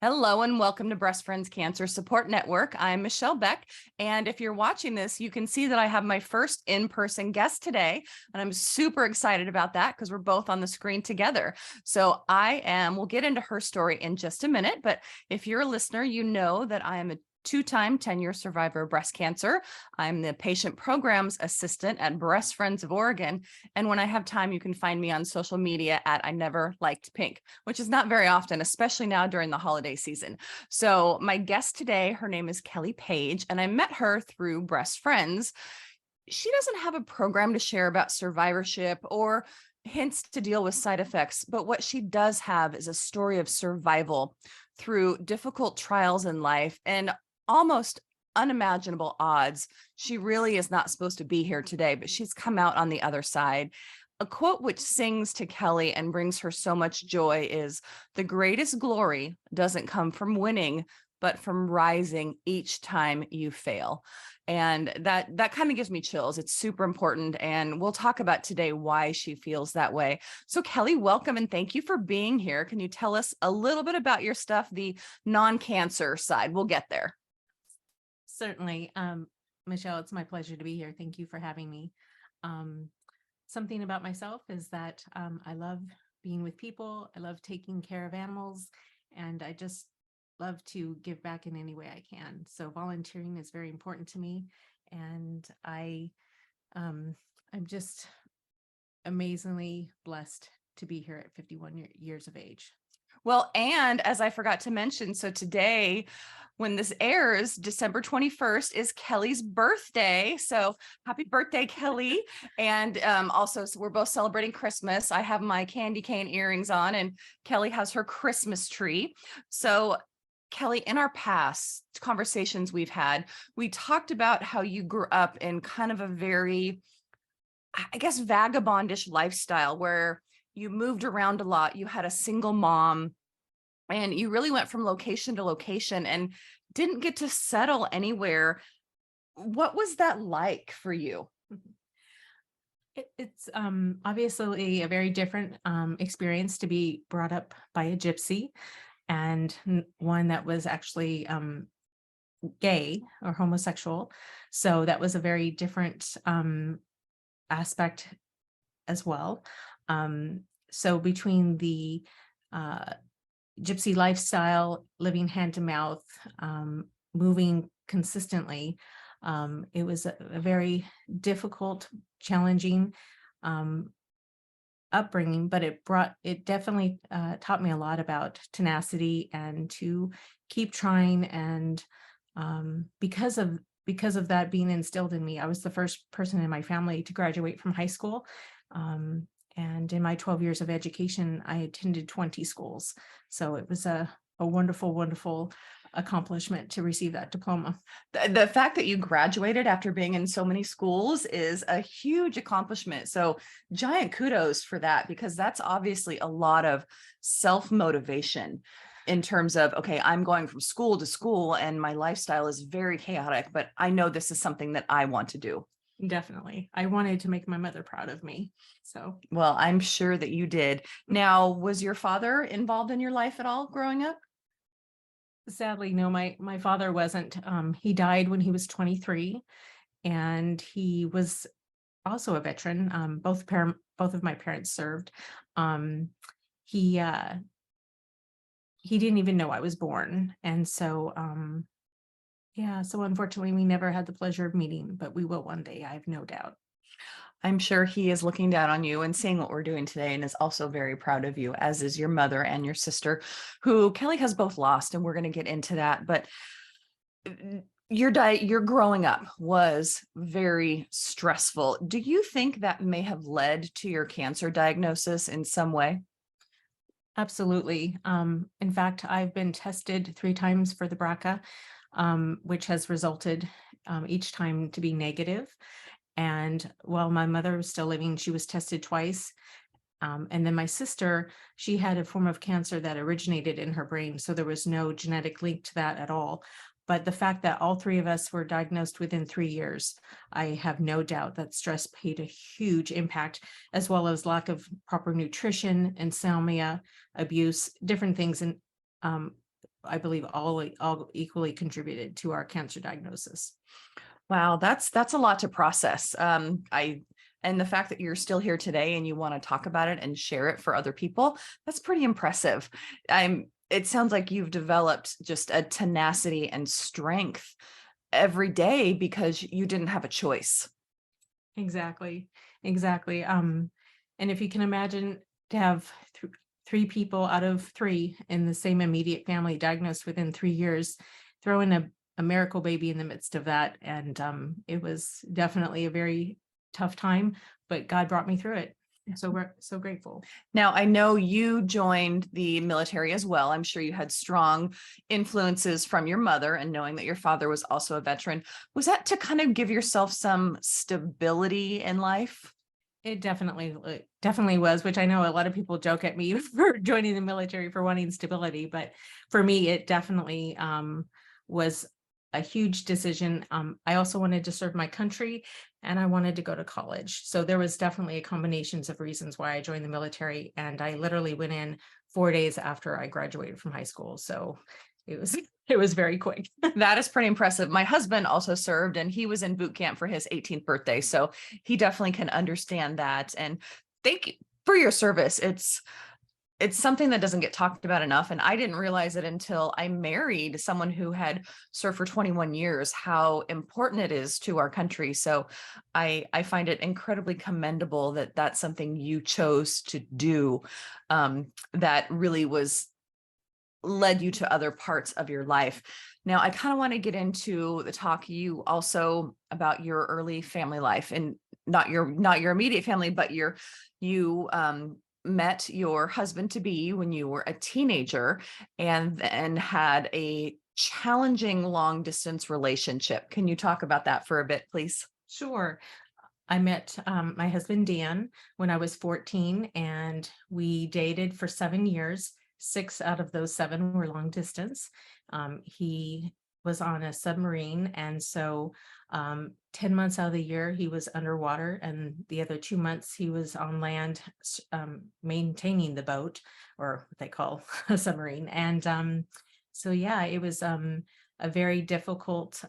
Hello and welcome to Breast Friends Cancer Support Network. I'm Michelle Beck, and if you're watching this, you can see that I have my first in-person guest today, and I'm super excited about that because we're both on the screen together. We'll get into her story in just a minute, but if you're a listener, you know that I am a two-time 10-year survivor of breast cancer. I'm the patient programs assistant at Breast Friends of Oregon. And when I have time, you can find me on social media at I Never Liked Pink, which is not very often, especially now during the holiday season. So my guest today, her name is Kelley Page, and I met her through Breast Friends. She doesn't have a program to share about survivorship or hints to deal with side effects, but what she does have is a story of survival through difficult trials in life and almost unimaginable odds. She really is not supposed to be here today, but she's come out on the other side. A quote which sings to Kelley and brings her so much joy is, "The greatest glory doesn't come from winning, but from rising each time you fail." And that kind of gives me chills. It's super important. And we'll talk about today why she feels that way. So Kelley, welcome and thank you for being here. Can you tell us a little bit about your stuff, the non-cancer side? We'll get there. Certainly. Michelle, it's my pleasure to be here. Thank you for having me. Something about myself is that I love being with people. I love taking care of animals, and I just love to give back in any way I can. So volunteering is very important to me, and I'm just amazingly blessed to be here at 51 years of age. Well, and as I forgot to mention, so today, when this airs, December 21st is Kelley's birthday. So happy birthday, Kelley. And also, so we're both celebrating Christmas. I have my candy cane earrings on, and Kelley has her Christmas tree. So Kelley, in our past conversations we've had, we talked about how you grew up in kind of a very, I guess, vagabondish lifestyle where you moved around a lot. You had a single mom and you really went from location to location and didn't get to settle anywhere. What was that like for you? It's obviously a very different experience to be brought up by a gypsy, and one that was actually gay or homosexual. So that was a very different aspect as well. So between the gypsy lifestyle, living hand to mouth, moving consistently, it was a very difficult, challenging upbringing, but it definitely taught me a lot about tenacity and to keep trying. And because of that being instilled in me, I was the first person in my family to graduate from high school. And in my 12 years of education, I attended 20 schools. So it was a wonderful, wonderful accomplishment to receive that diploma. The fact that you graduated after being in so many schools is a huge accomplishment. So giant kudos for that, because that's obviously a lot of self-motivation in terms of, okay, I'm going from school to school and my lifestyle is very chaotic, but I know this is something that I want to do. Definitely. I wanted to make my mother proud of me. So, Well, I'm sure that you did. Now, was your father involved in your life at all growing up? sadly, no, my father wasn't. He died when he was 23, and he was also a veteran. Both of my parents served. Um, he he didn't even know I was born, and so yeah. So unfortunately, we never had the pleasure of meeting, but we will one day. I have no doubt. I'm sure he is looking down on you and seeing what we're doing today and is also very proud of you, as is your mother and your sister, who Kelley has both lost, and we're going to get into that. But your growing up was very stressful. Do you think that may have led to your cancer diagnosis in some way? Absolutely. In fact, I've been tested 3 times for the BRCA, which has resulted each time to be negative. And while my mother was still living, she was tested twice. And then my sister, she had a form of cancer that originated in her brain. So there was no genetic link to that at all. But the fact that all 3 of us were diagnosed within 3 years, I have no doubt that stress played a huge impact, as well as lack of proper nutrition, insomnia, abuse, different things. And I believe all equally contributed to our cancer diagnosis. Wow, that's a lot to process. And the fact that you're still here today and you want to talk about it and share it for other people, that's pretty impressive. It sounds like you've developed just a tenacity and strength every day because you didn't have a choice. Exactly. Exactly. And if you can imagine to have three people out of three in the same immediate family diagnosed within 3 years, throw in a miracle baby in the midst of that. And it was definitely a very tough time, but God brought me through it. So we're so grateful. Now, I know you joined the military as well. I'm sure you had strong influences from your mother, and knowing that your father was also a veteran. Was that to kind of give yourself some stability in life? It definitely was, which I know a lot of people joke at me for joining the military for wanting stability, but for me, it definitely was a huge decision. I also wanted to serve my country, and I wanted to go to college. So there was definitely a combinations of reasons why I joined the military, and I literally went in 4 days after I graduated from high school. So it was it was very quick. That is pretty impressive. My husband also served, and he was in boot camp for his 18th birthday. So he definitely can understand that. And thank you for your service. It's something that doesn't get talked about enough. And I didn't realize it until I married someone who had served for 21 years, how important it is to our country. So I find it incredibly commendable that that's something you chose to do, that really was led you to other parts of your life. Now, I kind of want to get into the talk you also about your early family life, and not your immediate family, but you met your husband to be when you were a teenager, and then had a challenging long distance relationship. Can you talk about that for a bit, please? Sure. I met my husband Dan when I was 14, and we dated for 7 years. 6 out of those 7 were long distance. He was on a submarine, and so 10 months out of the year he was underwater, and the other 2 months he was on land, maintaining the boat, or what they call a submarine. And so yeah, it was a very difficult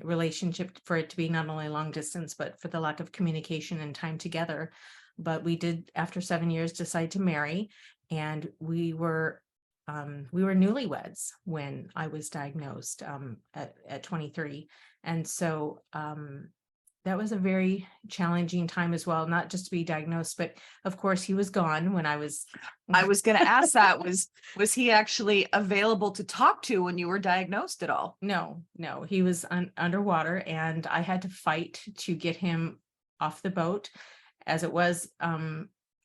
relationship for it to be not only long distance, but for the lack of communication and time together. But we did, after 7 years, decide to marry, and we were newlyweds when I was diagnosed at 23. And so that was a very challenging time as well, not just to be diagnosed, but of course he was gone when I was going to ask that, was he actually available to talk to when you were diagnosed at all? No, he was underwater, and I had to fight to get him off the boat. As it was,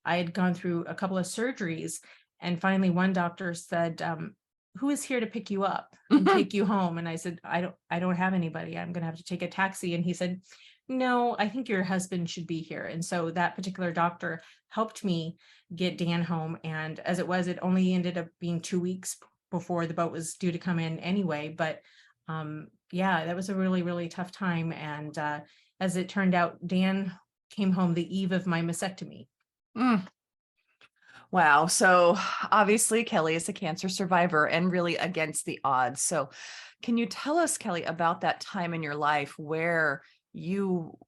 I had gone through a couple of surgeries, and finally one doctor said, who is here to pick you up and take you home? And I said, I don't have anybody. I'm going to have to take a taxi. And he said, no, I think your husband should be here. And so that particular doctor helped me get Dan home. And as it was, it only ended up being 2 weeks before the boat was due to come in anyway. But yeah, that was a really, really tough time. And as it turned out, Dan came home the eve of my mastectomy. Mm. Wow. So obviously Kelly is a cancer survivor and really against the odds. So can you tell us, Kelly, about that time in your life where you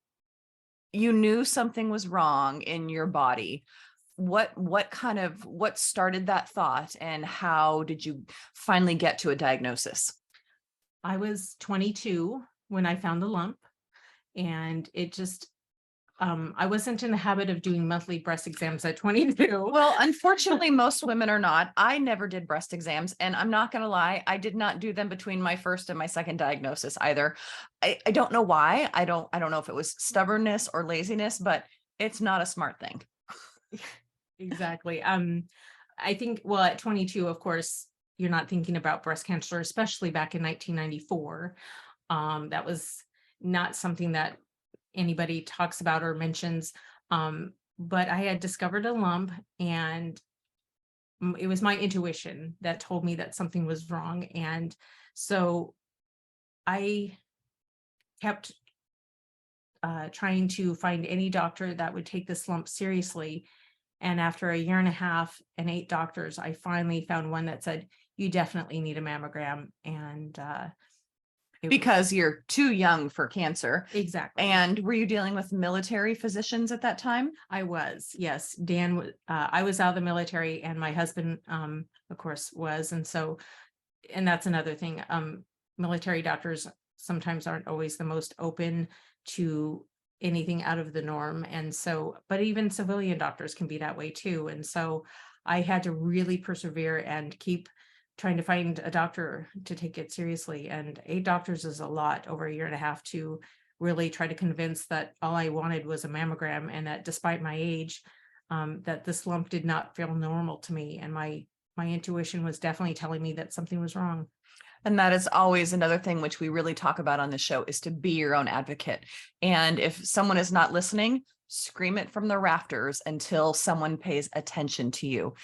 knew something was wrong in your body? What started that thought, and how did you finally get to a diagnosis? I was 22 when I found the lump, and it just I wasn't in the habit of doing monthly breast exams at 22. Well, unfortunately, most women are not. I never did breast exams, and I'm not going to lie, I did not do them between my first and my second diagnosis either. I don't know why. I don't know if it was stubbornness or laziness, but it's not a smart thing. Exactly. I think, well, at 22, of course, you're not thinking about breast cancer, especially back in 1994. That was not something that anybody talks about or mentions. But I had discovered a lump, and it was my intuition that told me that something was wrong. And so I kept trying to find any doctor that would take this lump seriously. And after a year and a half and 8 doctors, I finally found one that said, you definitely need a mammogram. And it was- Because you're too young for cancer. exactly. And were you dealing with military physicians at that time? I was, yes. Dan was, I was out of the military, and my husband, of course, was. And so, and that's another thing. Military doctors sometimes aren't always the most open to anything out of the norm. And so, but even civilian doctors can be that way too. And so I had to really persevere and keep trying to find a doctor to take it seriously. And 8 doctors is a lot over a year and a half to really try to convince that all I wanted was a mammogram, and that despite my age, that this lump did not feel normal to me. And my intuition was definitely telling me that something was wrong. And that is always another thing which we really talk about on the show, is to be your own advocate. And if someone is not listening, scream it from the rafters until someone pays attention to you.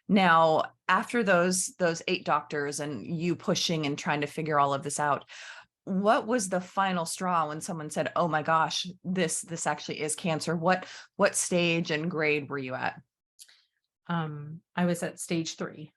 Now, after those 8 doctors and you pushing and trying to figure all of this out, what was the final straw when someone said, "Oh my gosh, this actually is cancer"? What stage and grade were you at? I was at stage 3.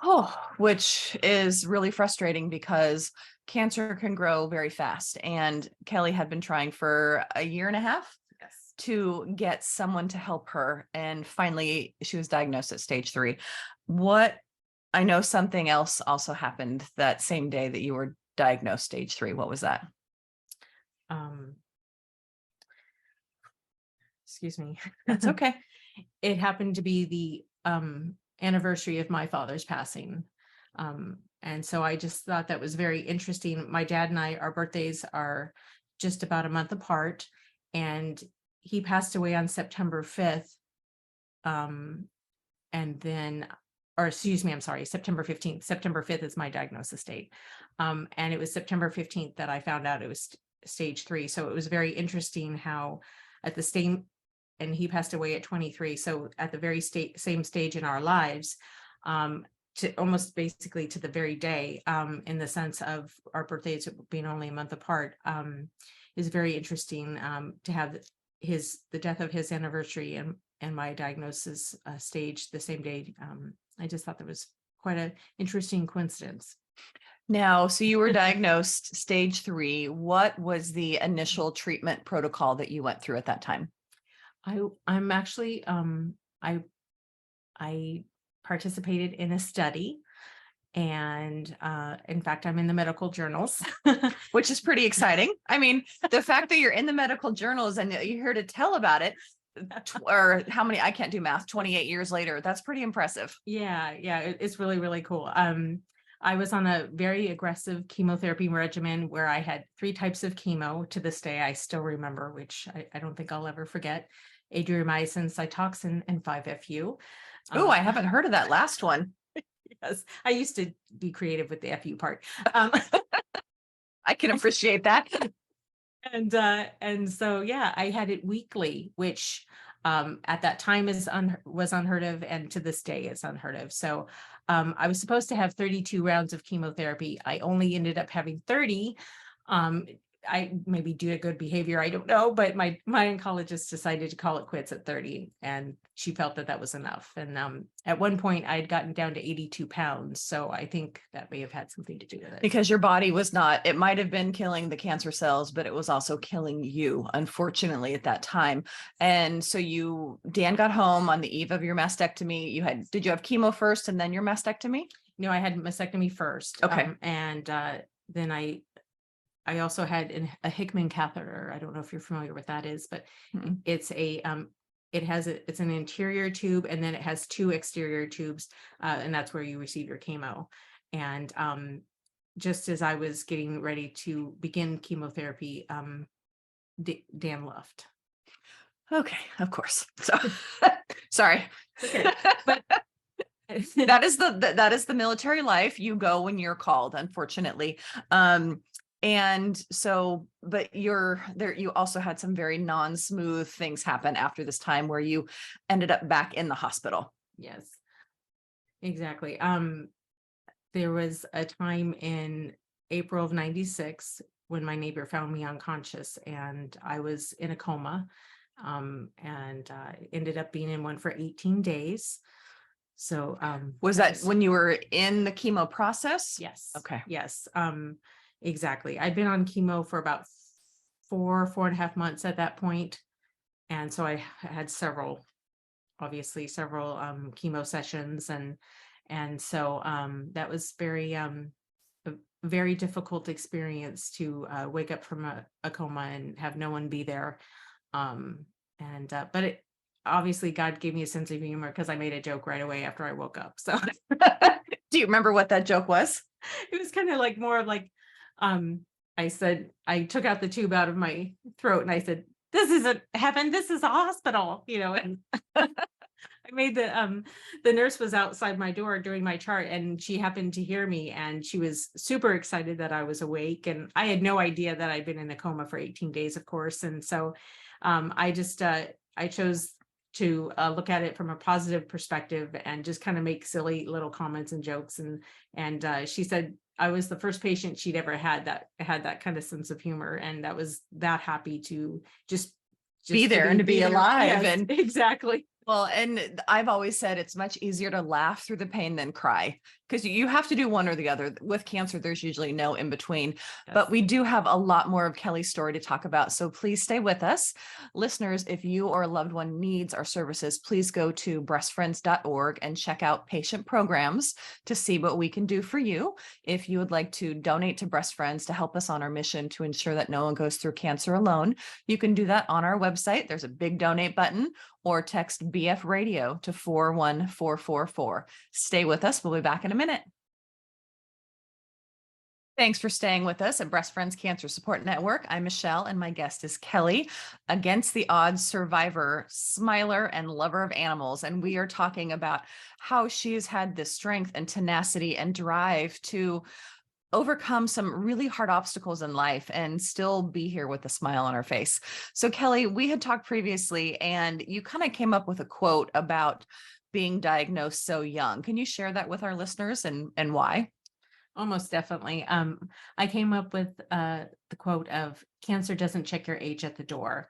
Oh, which is really frustrating because cancer can grow very fast. And Kelly had been trying for a year and a half Yes. to get someone to help her. And finally, she was diagnosed at stage 3. What I know something else also happened that same day that you were diagnosed stage 3. What was that? Um, excuse me. That's okay. It happened to be the anniversary of my father's passing. And so I just thought that was very interesting. My dad and I, our birthdays are just about a month apart, and he passed away on September 5th. And then, or excuse me, I'm sorry, September 15th. September 5th is my diagnosis date. And it was September 15th that I found out it was stage 3. So it was very interesting how at the same, and he passed away at 23. So at the very same stage in our lives, to almost basically to the very day, in the sense of our birthdays being only a month apart, is very interesting, to have the death of his anniversary and my diagnosis stage the same day. I just thought that was quite an interesting coincidence. Now, so you were diagnosed stage 3. What was the initial treatment protocol that you went through at that time? I'm actually, I participated in a study, and in fact, I'm in the medical journals. Which is pretty exciting. I mean, the fact that you're in the medical journals and you're here to tell about it, or how many, I can't do math, 28 years later, that's pretty impressive. Yeah, it's really, really cool. I was on a very aggressive chemotherapy regimen where I had 3 types of chemo. To this day, I still remember, which I don't think I'll ever forget: adriamycin, Cytoxan, and 5-FU. Oh, I haven't heard of that last one. Yes, I used to be creative with the FU part. I can appreciate that. And so, yeah, I had it weekly, which at that time was unheard of, and to this day is unheard of. So I was supposed to have 32 rounds of chemotherapy. I only ended up having 30. I maybe due to good behavior, I don't know, but my oncologist decided to call it quits at 30, and she felt that was enough. And at one point I had gotten down to 82 pounds. So I think that may have had something to do with it. Because your body was not, it might have been killing the cancer cells, but it was also killing you, unfortunately, at that time. And so Dan got home on the eve of your mastectomy. Did you have chemo first and then your mastectomy? No, I had mastectomy first. Okay. And then I also had a Hickman catheter. I don't know if you're familiar with that is, but it's it's an interior tube, and then it has 2 exterior tubes, and that's where you receive your chemo. And just as I was getting ready to begin chemotherapy, Dan left. Okay, of course. So sorry. Okay. But that is the military life. You go when you're called, unfortunately. And so, but you also had some very non-smooth things happen after this time where you ended up back in the hospital. Yes, exactly. There was a time in April of 96 when my neighbor found me unconscious, and I was in a coma, and ended up being in one for 18 days. So Was that when you were in the chemo process? yes. Okay. Yes. Exactly. I'd been on chemo for about 4.5 months at that point. And so I had several chemo sessions, and so that was a very difficult experience to wake up from a coma and have no one be there. But it obviously God gave me a sense of humor because I made a joke right away after I woke up. So Do you remember what that joke was? it was kind of like more of like, I said, I took out the tube out of my throat and I said, "This isn't heaven, this is a hospital," and I made the nurse was outside my door doing my chart, and she happened to hear me, and she was super excited that I was awake, and I had no idea that I'd been in a coma for 18 days, of course. And so I chose to look at it from a positive perspective and just kind of make silly little comments and jokes. And she said I was the first patient she'd ever had that had that kind of sense of humor, and that was that happy to just Be there and to be alive. Yes, and exactly. Well, and I've always said it's much easier to laugh through the pain than cry, because you have to do one or the other. With cancer, there's usually no in between. Yes. But we do have a lot more of Kelley's story to talk about. So please stay with us. Listeners, if you or a loved one needs our services, please go to breastfriends.org and check out patient programs to see what we can do for you. If you would like to donate to Breast Friends to help us on our mission to ensure that no one goes through cancer alone, you can do that on our website. There's a big donate button, or text BF Radio to 41444. Stay with us. We'll be back in a minute. Thanks for staying with us at Breast Friends Cancer Support Network. I'm Michelle, and my guest is Kelley, against the odds survivor, smiler, and lover of animals. And we are talking about how she's had the strength and tenacity and drive to overcome some really hard obstacles in life and still be here with a smile on her face. So Kelley, we had talked previously, and you kind of came up with a quote about being diagnosed so young. Can you share that with our listeners and why? Almost definitely. I came up with the quote of "Cancer doesn't check your age at the door,"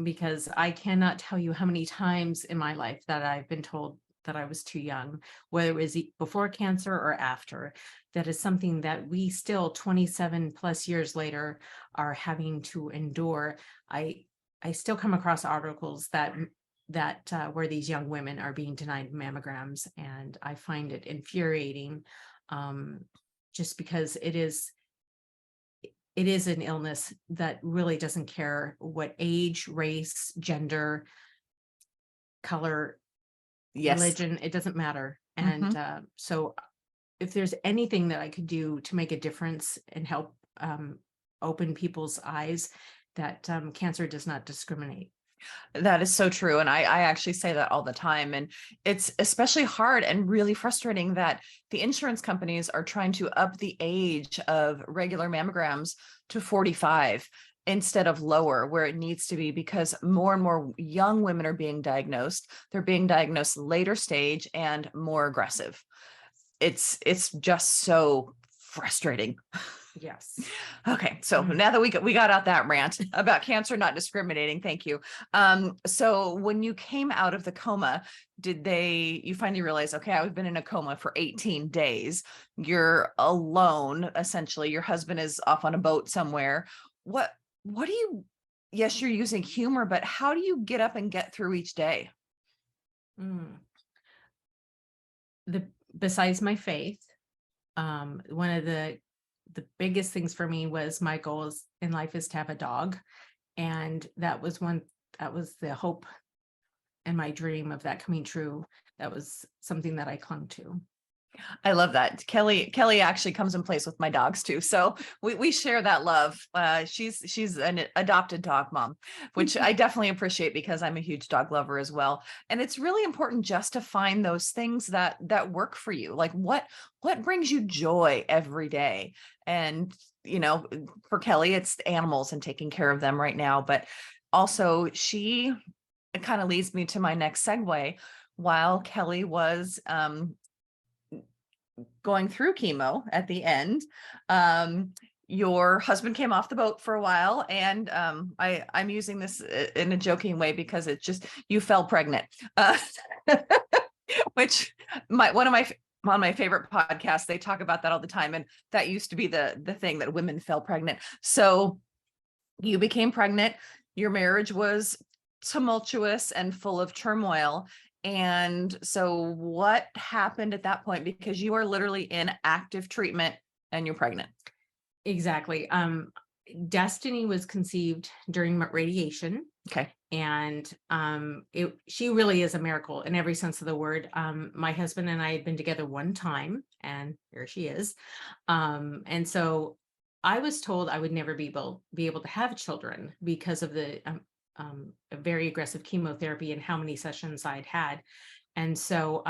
because I cannot tell you how many times in my life that I've been told that I was too young, whether it was before cancer or after. That is something that we still 27 plus years later are having to endure. I still come across articles that where these young women are being denied mammograms, and I find it infuriating, just because it is an illness that really doesn't care what age, race, gender, color, Yes. religion, it doesn't matter. And so if there's anything that I could do to make a difference and help open people's eyes, that cancer does not discriminate. That is so true. And I actually say that all the time. And it's especially hard and really frustrating that the insurance companies are trying to up the age of regular mammograms to 45 instead of lower, where it needs to be, because more and more young women are being diagnosed. They're being diagnosed later stage and more aggressive. It's just so frustrating. Yes. Okay, so now that we got out that rant about cancer not discriminating, thank you. So when you came out of the coma, you finally realize, okay, I've been in a coma for 18 days. You're alone, essentially. Your husband is off on a boat somewhere. What do you? Yes, you're using humor, but how do you get up and get through each day? Besides my faith, one of the biggest things for me was my goals in life is to have a dog. And that was the hope and my dream of that coming true. That was something that I clung to. I love that. Kelley actually comes in place with my dogs too. So we share that love. She's an adopted dog mom, which I definitely appreciate because I'm a huge dog lover as well. And it's really important just to find those things that work for you. Like what brings you joy every day? And, for Kelley, it's animals and taking care of them right now. But also it kind of leads me to my next segue. While Kelley was, going through chemo at the end, your husband came off the boat for a while, and I'm using this in a joking way because it's just, you fell pregnant. which one of my favorite podcasts, they talk about that all the time. And that used to be the thing that women fell pregnant. So you became pregnant. Your marriage was tumultuous and full of turmoil. And so what happened at that point? Because you are literally in active treatment and you're pregnant. Exactly. Destiny was conceived during radiation. Okay. And she really is a miracle in every sense of the word. My husband and I had been together one time, and here she is. And so I was told I would never be able to have children because of the a very aggressive chemotherapy and how many sessions I'd had. And so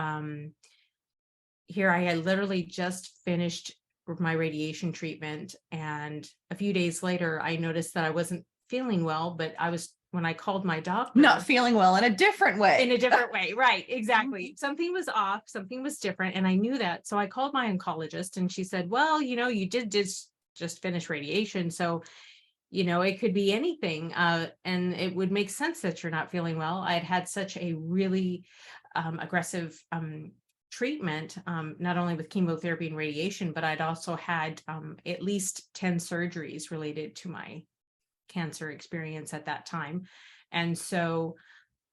here I had literally just finished my radiation treatment, and a few days later I noticed that I wasn't feeling well, but when I called my doctor, Not feeling well in a different way. Right, exactly. Something was off, something was different, and I knew that. So I called my oncologist, and she said, well, you did just finish radiation, so it could be anything, and it would make sense that you're not feeling well. I had such a really aggressive treatment, not only with chemotherapy and radiation, but I'd also had at least 10 surgeries related to my cancer experience at that time. And so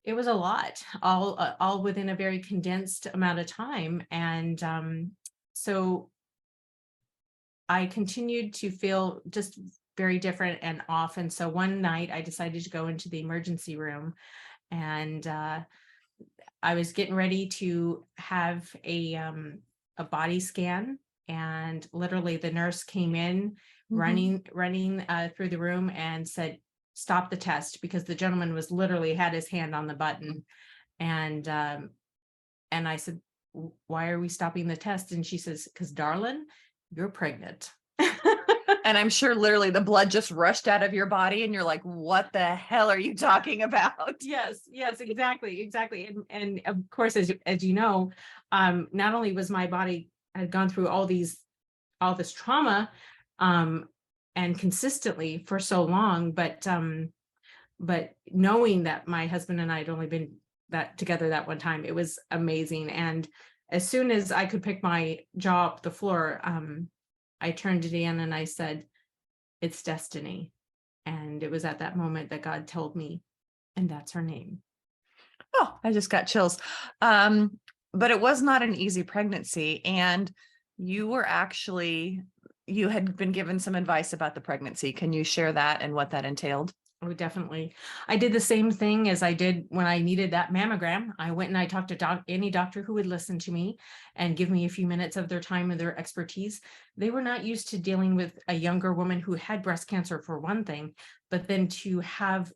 it was a lot, all within a very condensed amount of time. And so I continued to feel just very different and off. And so one night I decided to go into the emergency room, and I was getting ready to have a body scan, and literally the nurse came in running through the room and said, stop the test, because the gentleman was literally had his hand on the button. And I said, why are we stopping the test? And she says, because darling, you're pregnant. And I'm sure literally the blood just rushed out of your body and you're like, what the hell are you talking about? Yes, exactly. And of course, as you know, not only was my body had gone through all this trauma, and consistently for so long, but knowing that my husband and I had only been together that one time, it was amazing. And as soon as I could pick my jaw off the floor, I turned to Dan and I said, it's destiny. And it was at that moment that God told me, and that's her name. Oh, I just got chills. But it was not an easy pregnancy. And you had been given some advice about the pregnancy. Can you share that and what that entailed? Oh, definitely. I did the same thing as I did when I needed that mammogram. I went and I talked to any doctor who would listen to me and give me a few minutes of their time and their expertise. They were not used to dealing with a younger woman who had breast cancer, for one thing, but then to have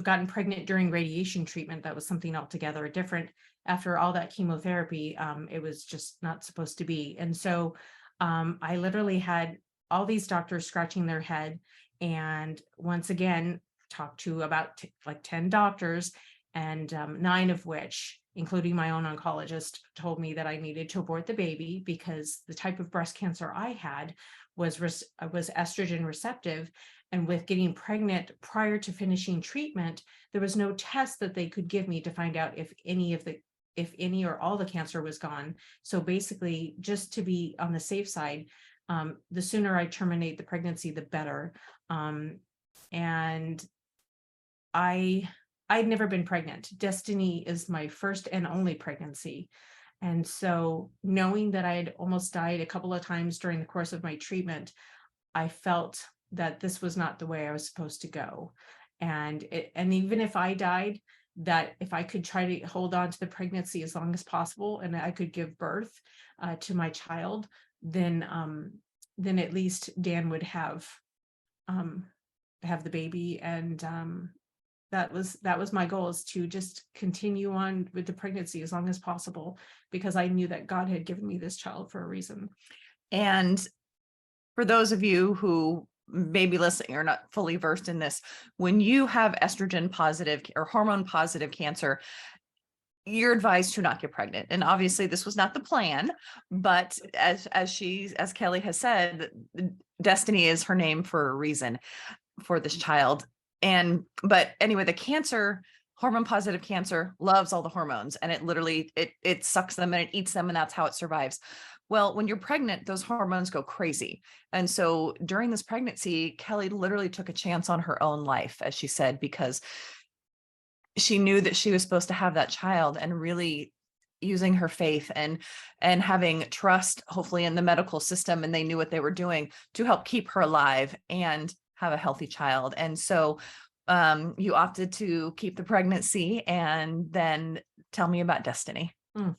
gotten pregnant during radiation treatment, that was something altogether different. After all that chemotherapy, it was just not supposed to be. And so I literally had all these doctors scratching their head, and once again, talked to about like 10 doctors, and 9 of which, including my own oncologist, told me that I needed to abort the baby because the type of breast cancer I had was estrogen receptive. And with getting pregnant prior to finishing treatment, there was no test that they could give me to find out if any or all the cancer was gone. So basically, just to be on the safe side, the sooner I terminate the pregnancy, the better. And I'd never been pregnant. Destiny is my first and only pregnancy. And so knowing that I had almost died a couple of times during the course of my treatment, I felt that this was not the way I was supposed to go. And even if I died, that if I could try to hold on to the pregnancy as long as possible and I could give birth to my child, then at least Dan would have the baby. And that was my goal, is to just continue on with the pregnancy as long as possible, because I knew that God had given me this child for a reason. And for those of you who may be listening or not fully versed in this, when you have estrogen positive or hormone positive cancer, you're advised to not get pregnant. And obviously this was not the plan, but as Kelley has said, destiny is her name for a reason for this child. But anyway, the cancer hormone positive cancer loves all the hormones, and it literally, it sucks them and it eats them, and that's how it survives. Well, when you're pregnant, those hormones go crazy. And so during this pregnancy, Kelly literally took a chance on her own life, as she said, because she knew that she was supposed to have that child, and really using her faith and having trust, hopefully, in the medical system, and they knew what they were doing to help keep her alive and have a healthy child. And so you opted to keep the pregnancy, and then tell me about Destiny. Mm.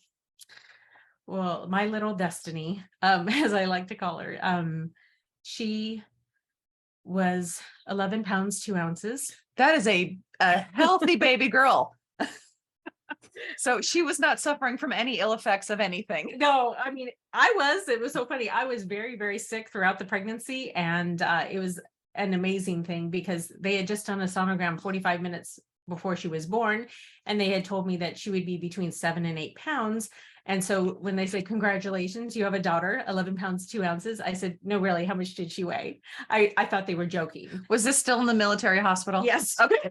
Well, my little Destiny, as I like to call her, she was 11 pounds, 2 ounces. That is a healthy baby girl. So she was not suffering from any ill effects of anything. No, I mean, it was so funny. I was very, very sick throughout the pregnancy, and it was an amazing thing because they had just done a sonogram 45 minutes before she was born, and they had told me that she would be between 7 and 8 pounds. And so when they said, congratulations, you have a daughter, 11 pounds, 2 ounces, I said, no, really, how much did she weigh? I thought they were joking. Was this still in the military hospital? Yes. Okay.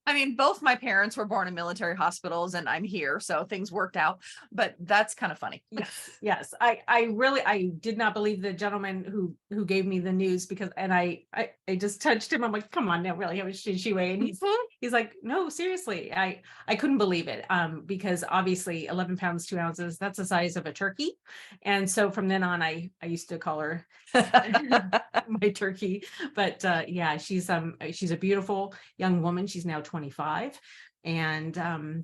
I mean, both my parents were born in military hospitals, and I'm here, so things worked out, but that's kind of funny. Yes. I did not believe the gentleman who gave me the news, because, and I just touched him. I'm like, come on now, really, how much did she weigh? And he's like, no, seriously. I couldn't believe it. Because obviously 11 pounds, 2 ounces, that's the size of a turkey. And so from then on, I used to call her my turkey. But yeah, she's a beautiful young woman. She's now 25. And I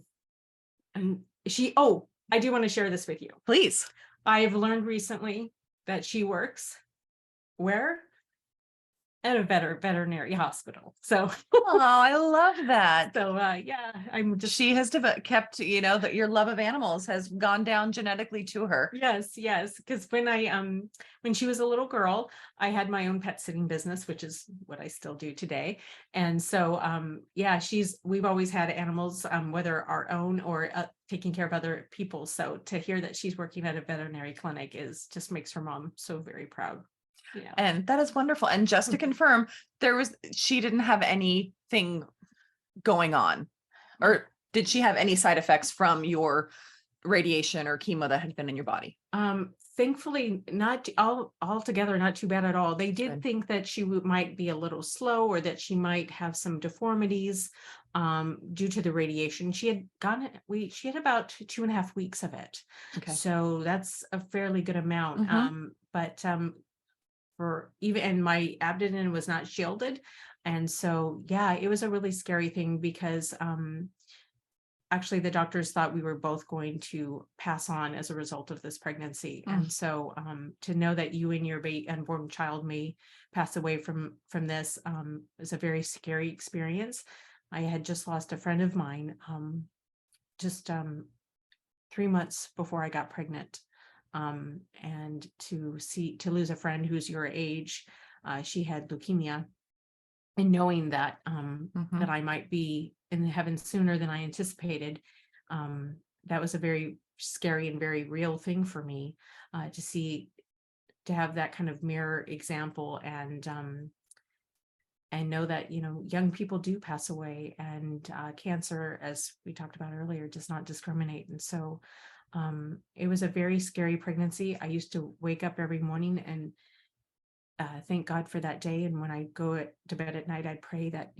do want to share this with you. Please. I've learned recently that she works where? At a veterinary hospital. So Oh, I love that. so yeah, I'm just She has kept, that your love of animals has gone down genetically to her. yes, because when she was a little girl, I had my own pet sitting business, which is what I still do today. And so yeah, we've always had animals, whether our own or taking care of other people. So to hear that she's working at a veterinary clinic just makes her mom so very proud. Yeah. And that is wonderful. And just to confirm, she didn't have anything going on, or did she have any side effects from your radiation or chemo that had been in your body? Thankfully, not altogether, not too bad at all. They did Good. think that she might be a little slow, or that she might have some deformities due to the radiation. She had about 2.5 weeks of it. Okay. So that's a fairly good amount. But and my abdomen was not shielded. And so, yeah, it was a really scary thing, because actually the doctors thought we were both going to pass on as a result of this pregnancy. And so to know that you and your unborn child may pass away from this is a very scary experience. I had just lost a friend of mine just 3 months before I got pregnant. And to lose a friend who's your age, she had leukemia, and knowing that that I might be in heaven sooner than I anticipated, that was a very scary and very real thing for me, to have that kind of mirror example, and know that young people do pass away, and cancer, as we talked about earlier, does not discriminate. And so it was a very scary pregnancy. I used to wake up every morning and thank God for that day. And when I go to bed at night, I'd pray that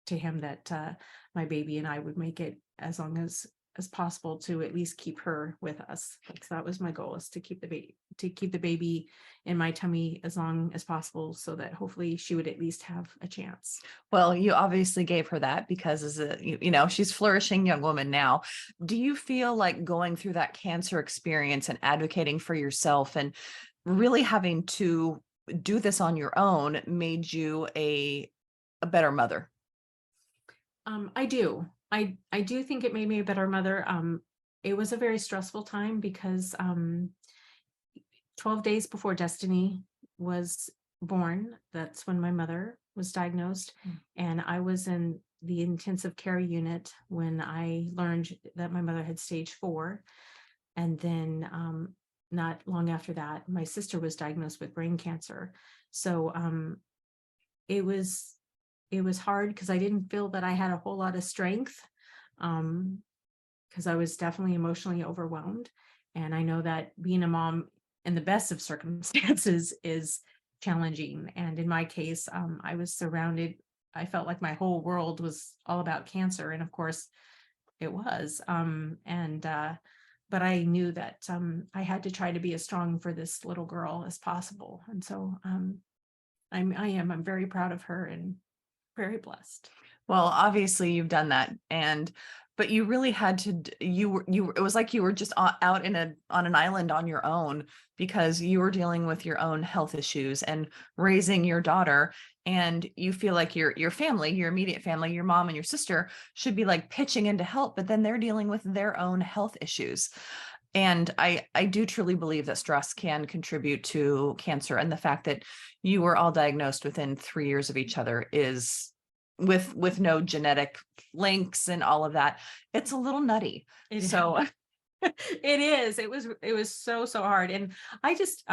that my baby and I would make it as long as possible, to at least keep her with us. So that was my goal, is to keep the baby in my tummy as long as possible, so that hopefully she would at least have a chance. Well, you obviously gave her that, because she's a flourishing young woman now. Do you feel like going through that cancer experience and advocating for yourself and really having to do this on your own made you a better mother? I do. I do think it made me a better mother. It was a very stressful time, because 12 days before Destiny was born, that's when my mother was diagnosed. And I was in the intensive care unit when I learned that my mother had stage 4. And then not long after that, my sister was diagnosed with brain cancer. So it was it was hard because I didn't feel that I had a whole lot of strength, because I was definitely emotionally overwhelmed. And I know that being a mom in the best of circumstances is challenging. And in my case, I was surrounded, I felt like my whole world was all about cancer. And of course, it was. But I knew that I had to try to be as strong for this little girl as possible. And so I'm very proud of her and very blessed. Well, obviously you've done that, but you really had to it was like you were just out on an island on your own, because you were dealing with your own health issues and raising your daughter, and you feel like your family, your immediate family, your mom and your sister should be like pitching in to help, but then they're dealing with their own health issues. And I do truly believe that stress can contribute to cancer, and the fact that you were all diagnosed within 3 years of each other is, with no genetic links and all of that, it's a little nutty. It So it is. It was so hard. And I just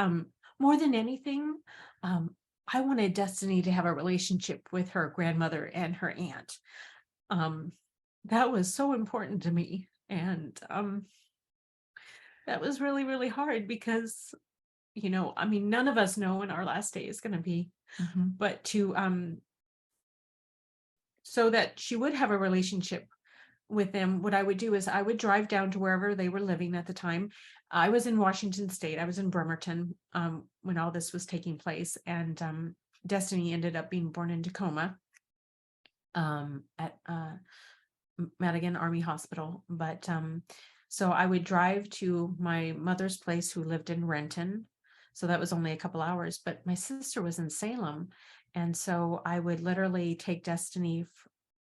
more than anything, I wanted Destiny to have a relationship with her grandmother and her aunt. Um that was so important to me. And that was really, really hard because, I mean, none of us know when our last day is going to be, mhm. but to so that she would have a relationship with them, what I would do is I would drive down to wherever they were living at the time. I was in Washington State. I was in Bremerton when all this was taking place, and Destiny ended up being born in Tacoma at Madigan Army Hospital. But so I would drive to my mother's place, who lived in Renton. So that was only a couple hours, but my sister was in Salem. And so I would literally take Destiny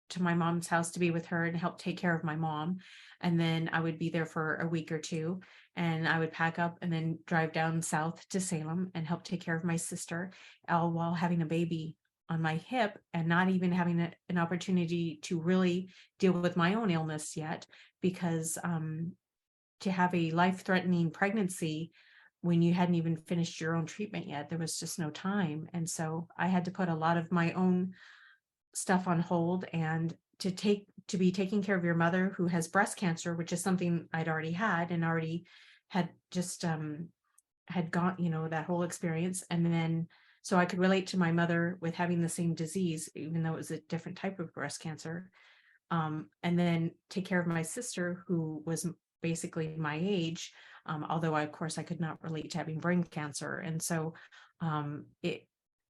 to my mom's house to be with her and help take care of my mom. And then I would be there for a week or two, and I would pack up and then drive down south to Salem and help take care of my sister, all while having a baby on my hip and not even having an opportunity to really deal with my own illness yet, because to have a life-threatening pregnancy when you hadn't even finished your own treatment yet, there was just no time. And so I had to put a lot of my own stuff on hold, and to be taking care of your mother who has breast cancer, which is something I'd already had and already had just had gone, that whole experience. And then so I could relate to my mother with having the same disease, even though it was a different type of breast cancer. And then take care of my sister, who was basically my age, although of course I could not relate to having brain cancer. And so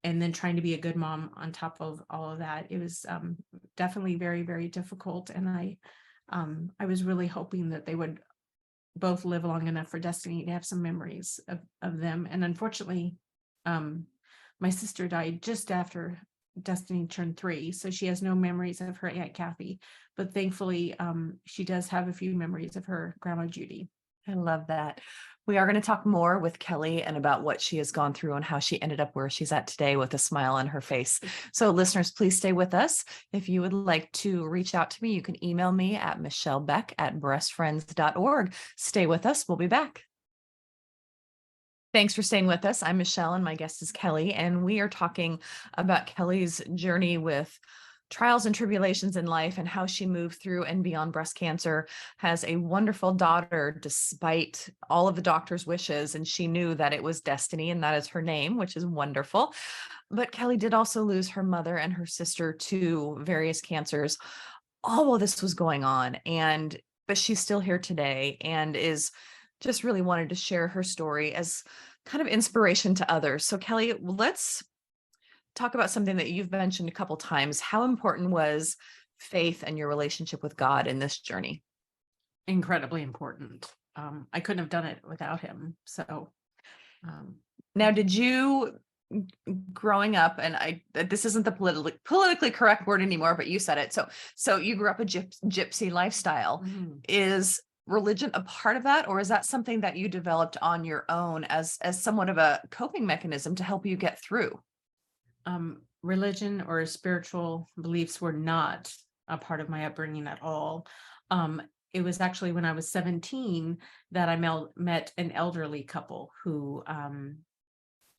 and then trying to be a good mom on top of all of that, it was definitely very, very difficult. And I was really hoping that they would both live long enough for Destiny to have some memories of them. And unfortunately, my sister died just after Destiny turned 3, so she has no memories of her Aunt Kathy, but thankfully she does have a few memories of her Grandma Judy. I love that. We are going to talk more with Kelley and about what she has gone through and how she ended up where she's at today with a smile on her face. So listeners, please stay with us. If you would like to reach out to me, you can email me at michellebeck@breastfriends.org. Stay with us. We'll be back. Thanks for staying with us. I'm Michelle and my guest is Kelley, and we are talking about Kelley's journey with trials and tribulations in life and how she moved through and beyond breast cancer, has a wonderful daughter despite all of the doctor's wishes, and she knew that it was destiny, and that is her name, which is wonderful. But Kelley did also lose her mother and her sister to various cancers all while this was going on, but she's still here today and is just really wanted to share her story as kind of inspiration to others. So Kelley, let's talk about something that you've mentioned a couple times. How important was faith and your relationship with God in this journey? Incredibly important. I couldn't have done it without him. So now, did you, growing up, and this isn't the politically correct word anymore, but you said it. So you grew up a gypsy lifestyle. Is religion a part of that, or is that something that you developed on your own as somewhat of a coping mechanism to help you get through? Religion or spiritual beliefs were not a part of my upbringing at all. It was actually when I was 17 that I met an elderly couple who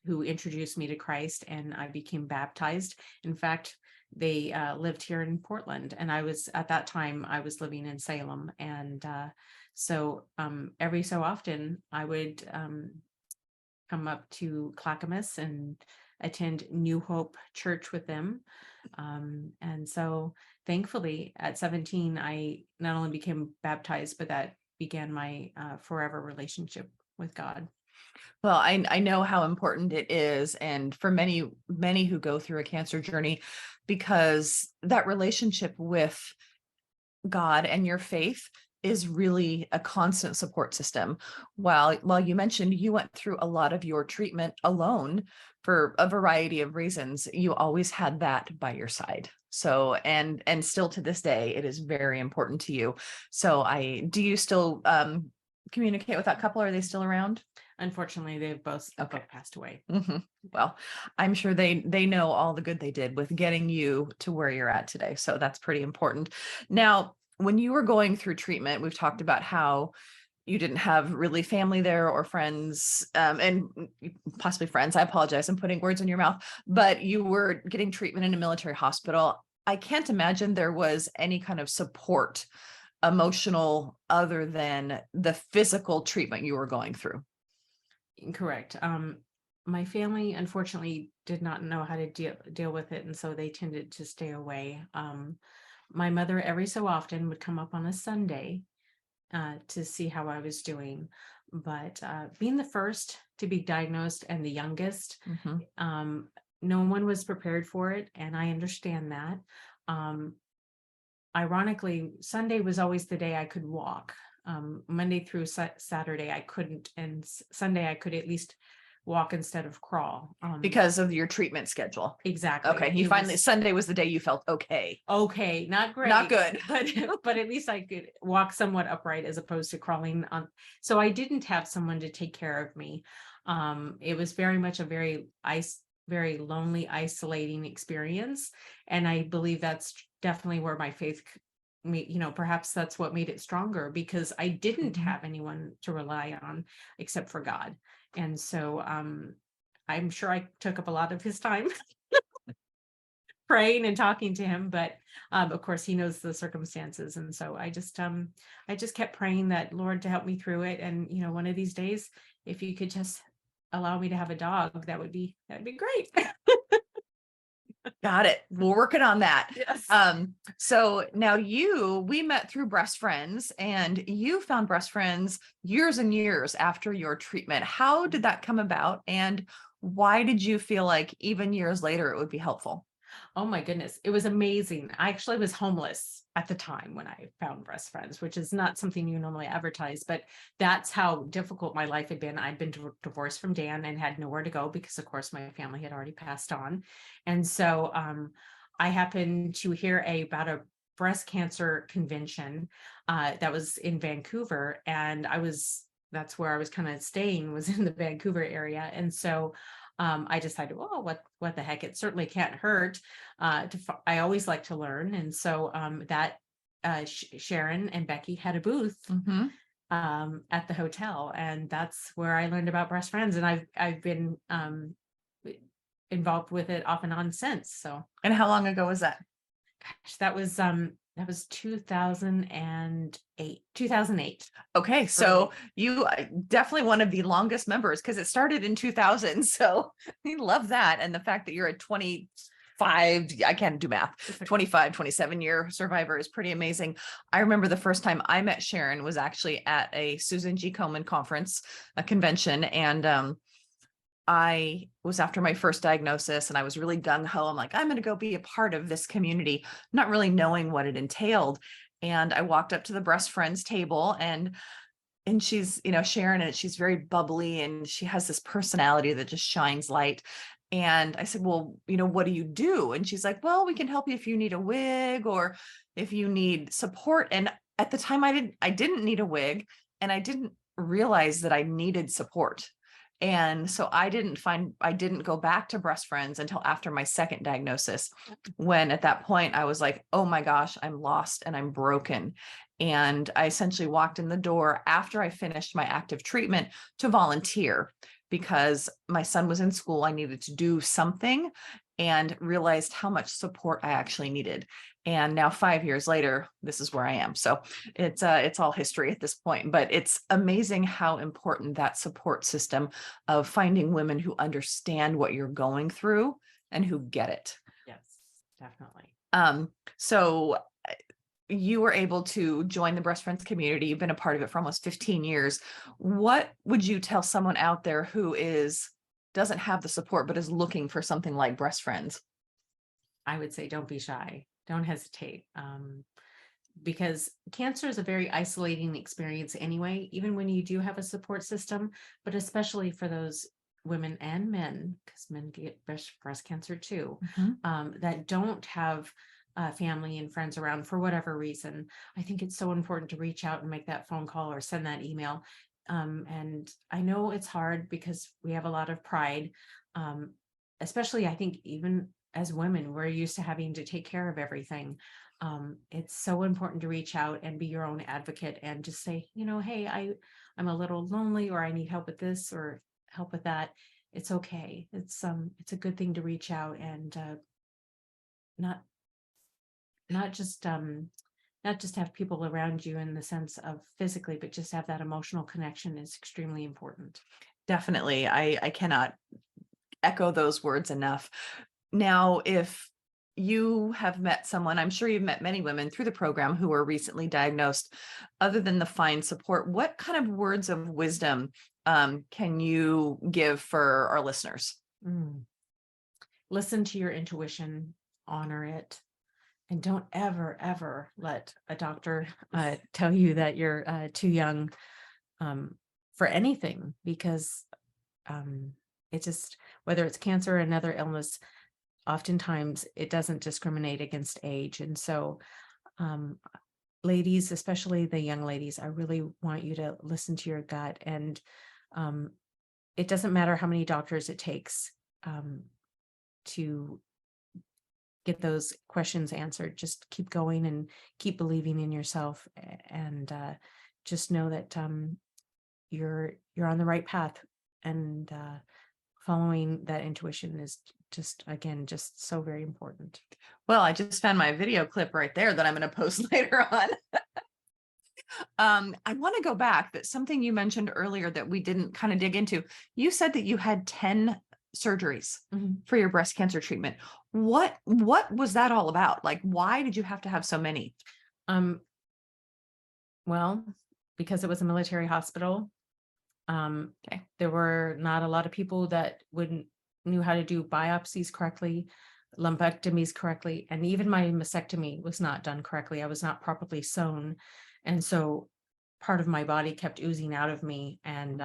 introduced me to Christ, and I became baptized. In fact, they lived here in Portland, and I was at that time I was living in Salem, and so every so often I would come up to Clackamas and attend New Hope Church with them. And so thankfully at 17, I not only became baptized, but that began my forever relationship with God. Well, I know how important it is, and for many who go through a cancer journey, because that relationship with God and your faith is really a constant support system. While you mentioned you went through a lot of your treatment alone for a variety of reasons, you always had that by your side. So, and still to this day, it is very important to you. So do you still communicate with that couple? Are they still around? Unfortunately, they've both passed away. Mhm. Well, I'm sure they know all the good they did with getting you to where you're at today. So that's pretty important. Now, when you were going through treatment, we've talked about how you didn't have really family there or friends, and possibly friends. I apologize, I'm putting words in your mouth, but you were getting treatment in a military hospital. I can't imagine there was any kind of support, emotional, other than the physical treatment you were going through. Correct. My family unfortunately did not know how to deal with it, and so they tended to stay away. My mother every so often would come up on a Sunday to see how I was doing, but being the first to be diagnosed and the youngest, no one was prepared for it, and I understand that. Ironically, Sunday was always the day I could walk. Monday through Saturday I couldn't, and Sunday I could at least walk instead of crawl. Because of your treatment schedule. Exactly. Okay. You finally, Sunday was the day you felt okay. Okay, not great. Not good. But at least I could walk somewhat upright as opposed to crawling on. So I didn't have someone to take care of me. It was very much a very lonely, isolating experience. And I believe that's definitely where my faith, perhaps that's what made it stronger, because I didn't have anyone to rely on except for God. And so I'm sure I took up a lot of his time praying and talking to him, but of course he knows the circumstances. And so I just kept praying that Lord to help me through it. And one of these days, if you could just allow me to have a dog, that would be great. Got it. We're working on that. Yes. So now we met through Breast Friends, and you found Breast Friends years and years after your treatment. How did that come about? And why did you feel like even years later, it would be helpful? Oh my goodness. It was amazing. I actually was homeless at the time when I found Breast Friends, which is not something you normally advertise, but that's how difficult my life had been. I'd been divorced from Dan and had nowhere to go because, of course, my family had already passed on. And so I happened to hear about a breast cancer convention that was in Vancouver. And that's where I was kind of staying, was in the Vancouver area. And so I decided, well, what the heck? It certainly can't hurt. I always like to learn, and so that Sharon and Becky had a booth at the hotel, and that's where I learned about Breast Friends, and I've been involved with it off and on since. So, and how long ago was that? Gosh, that was 2008. Okay, so you definitely one of the longest members, because it started in 2000. So we love that. And the fact that you're a 25, I can't do math, 25, 27-year survivor is pretty amazing. I remember the first time I met Sharon was actually at a Susan G. Komen conference, a convention. And I was after my first diagnosis, and I was really gung-ho. I'm like, I'm going to go be a part of this community, not really knowing what it entailed. And I walked up to the Breast Friends table, and she's, Sharon, and she's very bubbly, and she has this personality that just shines light. And I said, well, what do you do? And she's like, well, we can help you if you need a wig or if you need support. And at the time I didn't need a wig, and I didn't realize that I needed support. And so I didn't go back to Breast Friends until after my second diagnosis, when at that point I was like, oh my gosh, I'm lost and I'm broken. And I essentially walked in the door after I finished my active treatment to volunteer, because my son was in school. I needed to do something. and realized how much support I actually needed. And now 5 years later, this is where I am. So it's all history at this point, but it's amazing how important that support system of finding women who understand what you're going through and who get it. Yes, definitely. So you were able to join the Breast Friends community. You've been a part of it for almost 15 years. What would you tell someone out there who doesn't have the support, but is looking for something like Breast Friends? I would say don't be shy. Don't hesitate. Because cancer is a very isolating experience anyway, even when you do have a support system, but especially for those women and men, because men get breast cancer too, that don't have family and friends around for whatever reason. I think it's so important to reach out and make that phone call or send that email. And I know it's hard because we have a lot of pride, especially I think even as women, we're used to having to take care of everything. It's so important to reach out and be your own advocate and just say, hey, I'm a little lonely, or I need help with this or help with that. It's okay. It's a good thing to reach out and not just have people around you in the sense of physically, but just have that emotional connection is extremely important. Definitely. I cannot echo those words enough. Now, if you have met someone, I'm sure you've met many women through the program who were recently diagnosed, other than the fine support, what kind of words of wisdom can you give for our listeners? Listen to your intuition, honor it, and don't ever, ever let a doctor tell you that you're too young for anything, because it just, whether it's cancer or another illness, oftentimes it doesn't discriminate against age. And so ladies, especially the young ladies, I really want you to listen to your gut. And it doesn't matter how many doctors it takes to get those questions answered. Just keep going and keep believing in yourself, and just know that you're on the right path, and following that intuition is just so very important. Well, I just found my video clip right there that I'm going to post later on. I want to go back, that something you mentioned earlier that we didn't kind of dig into. You said that you had 10 surgeries for your breast cancer treatment. What was that all about? Like, why did you have to have so many? Well, because it was a military hospital. Okay. There were not a lot of people that knew how to do biopsies correctly, lumpectomies correctly, and even my mastectomy was not done correctly. I was not properly sewn, and so part of my body kept oozing out of me. And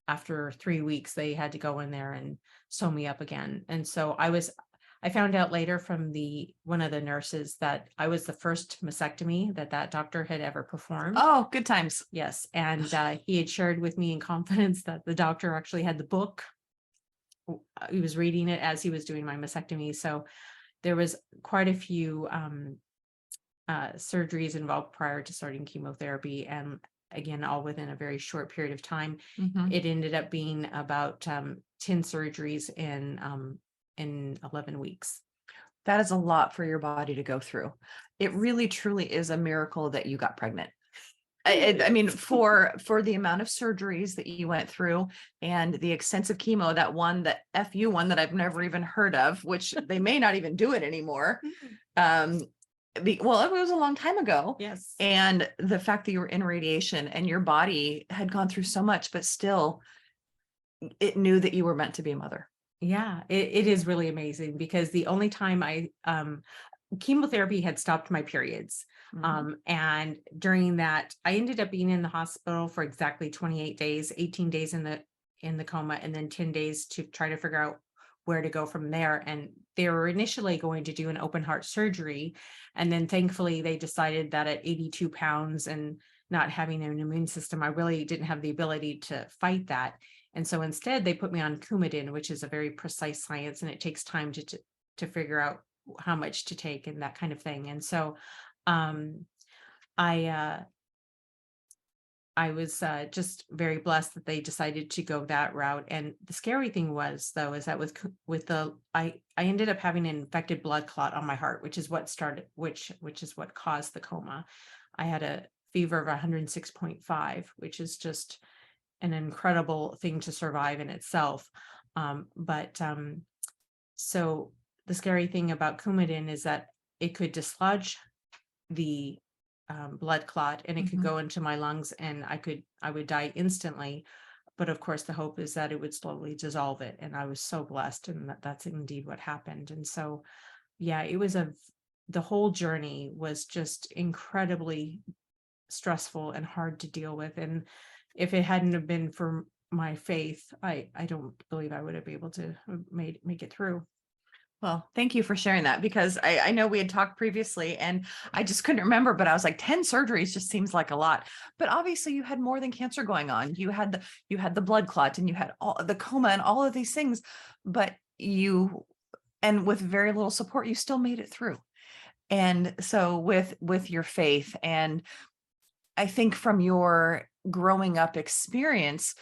after 3 weeks, they had to go in there and sew me up again. And so I found out later from one of the nurses that I was the first mastectomy that doctor had ever performed. Oh, good times. Yes. And he had shared with me in confidence that the doctor actually had the book. He was reading it as he was doing my mastectomy. So there was quite a few surgeries involved prior to starting chemotherapy. And again, all within a very short period of time. It ended up being about 10 surgeries in 11 weeks. That is a lot for your body to go through. It really, truly is a miracle that you got pregnant. I mean, for the amount of surgeries that you went through and the extensive chemo, that FU one that I've never even heard of, which they may not even do it anymore. Well, it was a long time ago. Yes. And the fact that you were in radiation and your body had gone through so much, but still it knew that you were meant to be a mother. Yeah, it is really amazing, because the only time chemotherapy had stopped my periods. And during that, I ended up being in the hospital for exactly 28 days, 18 days in the coma, and then 10 days to try to figure out where to go from there. And they were initially going to do an open heart surgery. And then thankfully they decided that at 82 pounds and not having an immune system, I really didn't have the ability to fight that. And so instead they put me on Coumadin, which is a very precise science, and it takes time to figure out how much to take and that kind of thing. And so I I was just very blessed that they decided to go that route. And the scary thing was, though, is that I ended up having an infected blood clot on my heart, which is what started, which is what caused the coma. I had a fever of 106.5, which is just an incredible thing to survive in itself. But so the scary thing about Coumadin is that it could dislodge the blood clot, and it could go into my lungs, and I would die instantly. But of course, the hope is that it would slowly dissolve it. And I was so blessed, and that's indeed what happened. And so, yeah, the whole journey was just incredibly stressful and hard to deal with. And if it hadn't have been for my faith, I don't believe I would have been able to make it through. Well, thank you for sharing that, because I know we had talked previously and I just couldn't remember, but I was like, 10 surgeries just seems like a lot. But obviously you had more than cancer going on. You had the blood clot, and you had all the coma and all of these things, but and with very little support, you still made it through. And so with your faith, and I think from your growing up experience,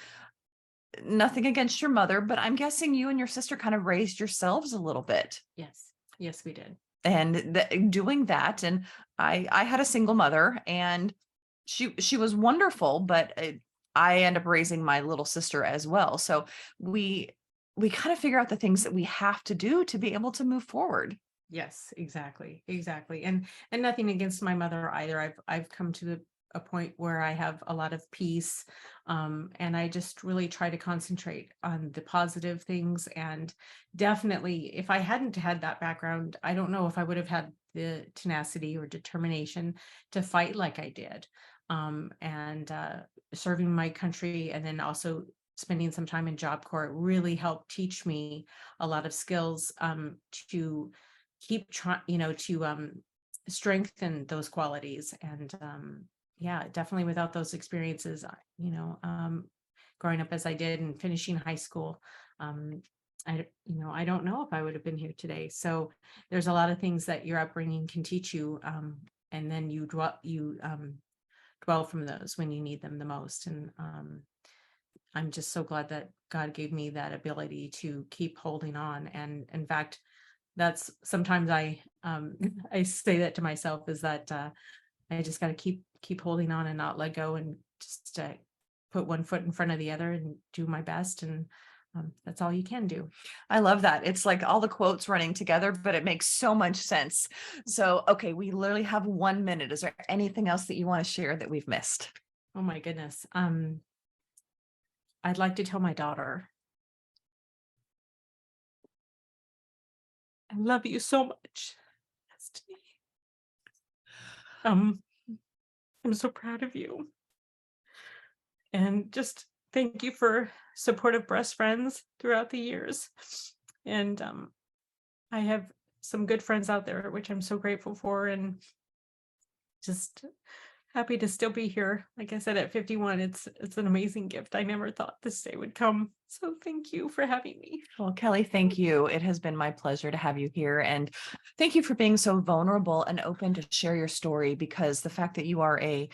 nothing against your mother, but I'm guessing you and your sister kind of raised yourselves a little bit. Yes, we did. And doing that. And I had a single mother, and she was wonderful, but I end up raising my little sister as well. So we kind of figure out the things that we have to do to be able to move forward. Yes, exactly. And nothing against my mother either. I've come to a point where I have a lot of peace, and I just really try to concentrate on the positive things. And definitely, if I hadn't had that background, I don't know if I would have had the tenacity or determination to fight like I did. And serving my country, and then also spending some time in Job Corps really helped teach me a lot of skills, to keep trying, to strengthen those qualities. And yeah, definitely without those experiences, growing up as I did and finishing high school, I don't know if I would have been here today. So there's a lot of things that your upbringing can teach you, and then you dwell from those when you need them the most. And I'm just so glad that God gave me that ability to keep holding on. And in fact, that's sometimes I say that to myself, is that I just got to keep holding on and not let go, and just put one foot in front of the other and do my best. And that's all you can do. I love that. It's like all the quotes running together, but it makes so much sense. So, okay, we literally have 1 minute. Is there anything else that you want to share that we've missed? Oh my goodness. I'd like to tell my daughter, I love you so much, Destiny. I'm so proud of you. And just thank you for supportive breast friends throughout the years. And I have some good friends out there, which I'm so grateful for, and just happy to still be here. Like I said, at 51, it's an amazing gift. I never thought this day would come. So thank you for having me. Well, Kelly, thank you. It has been my pleasure to have you here. And thank you for being so vulnerable and open to share your story, because the fact that you are a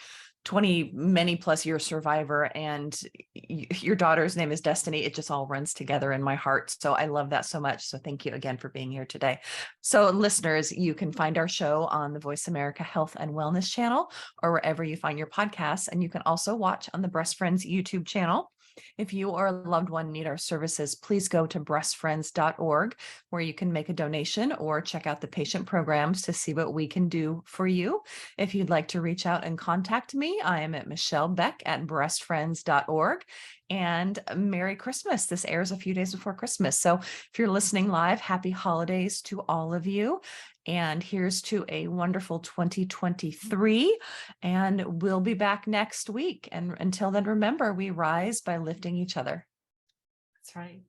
20 many plus year survivor, and your daughter's name is Destiny, it just all runs together in my heart. So I love that so much. So thank you again for being here today. So listeners, you can find our show on the Voice America Health and Wellness channel, or wherever you find your podcasts. And you can also watch on the Breast Friends YouTube channel. If you or a loved one need our services, please go to breastfriends.org, where you can make a donation or check out the patient programs to see what we can do for you. If you'd like to reach out and contact me, I am at Michelle Beck at breastfriends.org. And Merry Christmas. This airs a few days before Christmas. So if you're listening live, happy holidays to all of you. And here's to a wonderful 2023. And we'll be back next week. And until then, remember, we rise by lifting each other. That's right.